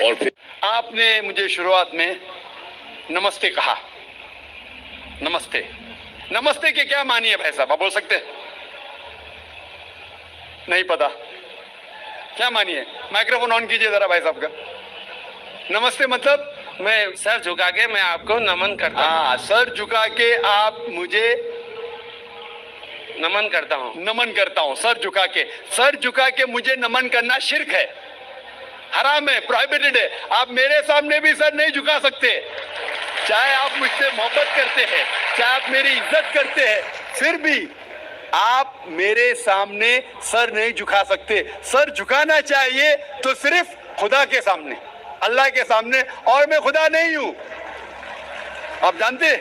اور پھر آپ نے مجھے شروعات میں نمستے کہا. نمستے نمستے کے کیا معنی ہے بھائی صاحب, آپ بول سکتے ہیں؟ نہیں پتا کیا معنی ہے؟ مائکروفون آن کیجئے ذرا بھائی صاحب کا. نمستے مطلب میں سر جھکا کے میں آپ کو نمن کرتا ہوں. ہاں, سر جھکا کے آپ مجھے نمن کرتا ہوں. نمن کرتا ہوں. سر جھکا کے, سر جھکا کے مجھے نمن کرنا شرک ہے, حرام ہے, پروہیبٹڈ ہے. آپ میرے سامنے بھی سر نہیں جھکا سکتے, چاہے آپ مجھ سے محبت کرتے ہیں, چاہے آپ میری عزت کرتے ہیں, پھر بھی آپ میرے سامنے سر نہیں جھکا سکتے. سر جھکانا چاہیے تو صرف خدا کے سامنے, اللہ کے سامنے, اور میں خدا نہیں ہوں. آپ جانتے ہیں,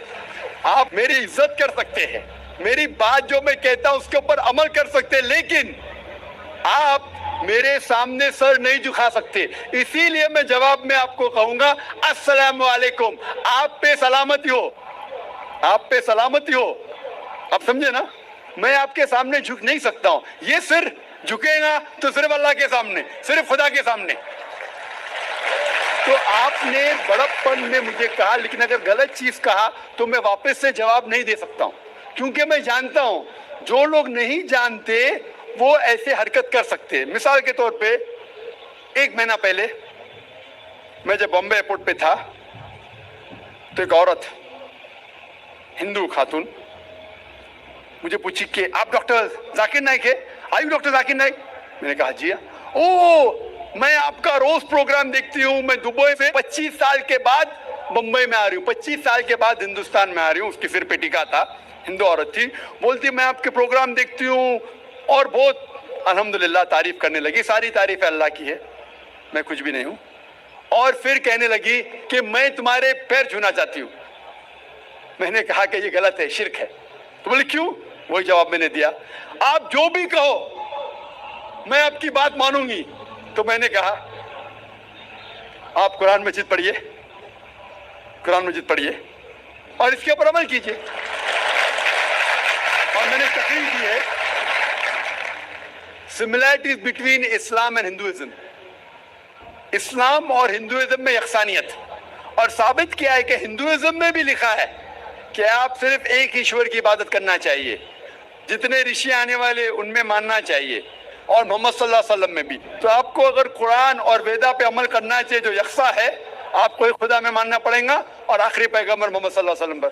آپ میری عزت کر سکتے ہیں, میری بات جو میں کہتا ہوں اس کے اوپر عمل کر سکتے ہیں, لیکن آپ میرے سامنے سر نہیں جھکا سکتے. اسی لیے میں جواب میں آپ کو کہوں گا السلام علیکم. آپ پہ سلامتی ہو, آپ پہ سلامتی ہو. آپ سمجھے نا, میں آپ کے سامنے جھک نہیں سکتا ہوں. یہ سر جھکے گا تو صرف اللہ کے سامنے, صرف خدا کے سامنے. تو آپ نے بڑپن میں مجھے کہا, لیکن اگر غلط چیز کہا تو میں واپس سے جواب نہیں دے سکتا ہوں, کیونکہ میں جانتا ہوں جو لوگ نہیں جانتے وہ ایسے حرکت کر سکتے ہیں. مثال کے طور پہ 1 مہینہ پہلے میں جب بمبے ایئرپورٹ پہ تھا تو ایک عورت, ہندو خاتون, مجھے پوچھی کہ آپ ڈاکٹر ذاکر نائک ہے؟ آئی ڈاکٹر ذاکر نائک؟ میں نے کہا جی ہاں. میں آپ کا روز پروگرام دیکھتی ہوں, میں دبئی سے 25 سال کے بعد بمبئی میں آ رہی ہوں, 25 سال کے بعد ہندوستان میں آ رہی ہوں. اس کی سر پہ ٹکا تھا, ہندو عورت تھی, بولتی میں آپ کے پروگرام دیکھتی ہوں اور بہت الحمدللہ تعریف کرنے لگی. ساری تعریف اللہ کی ہے, میں کچھ بھی نہیں ہوں. اور پھر کہنے لگی کہ میں تمہارے پیر چھونا چاہتی ہوں. میں نے کہا کہ یہ غلط ہے, شرک ہے. تو بولے کیوں؟ وہی جواب میں نے دیا, آپ جو بھی کہو میں آپ کی بات مانوں گی. تو میں نے کہا آپ قرآن مجید پڑھیے, قرآن مجید پڑھیے اور اس کے اوپر عمل کیجیے. اور میں نے تقریر کی ہے similarities between Islam and Hinduism, اسلام اور ہندوازم میں یکسانیت, اور ثابت کیا ہے کہ ہندوازم میں بھی لکھا ہے کہ آپ صرف ایک ایشور کی عبادت کرنا چاہیے, جتنے رشی آنے والے ان میں ماننا چاہیے, اور محمد صلی اللہ علیہ وسلم میں بھی. تو آپ کو اگر قرآن اور ویدا پہ عمل کرنا چاہیے جو یکساں ہے, آپ کو ایک خدا میں ماننا پڑے گا اور آخری پیغمبر محمد صلی اللہ علیہ وسلم پر.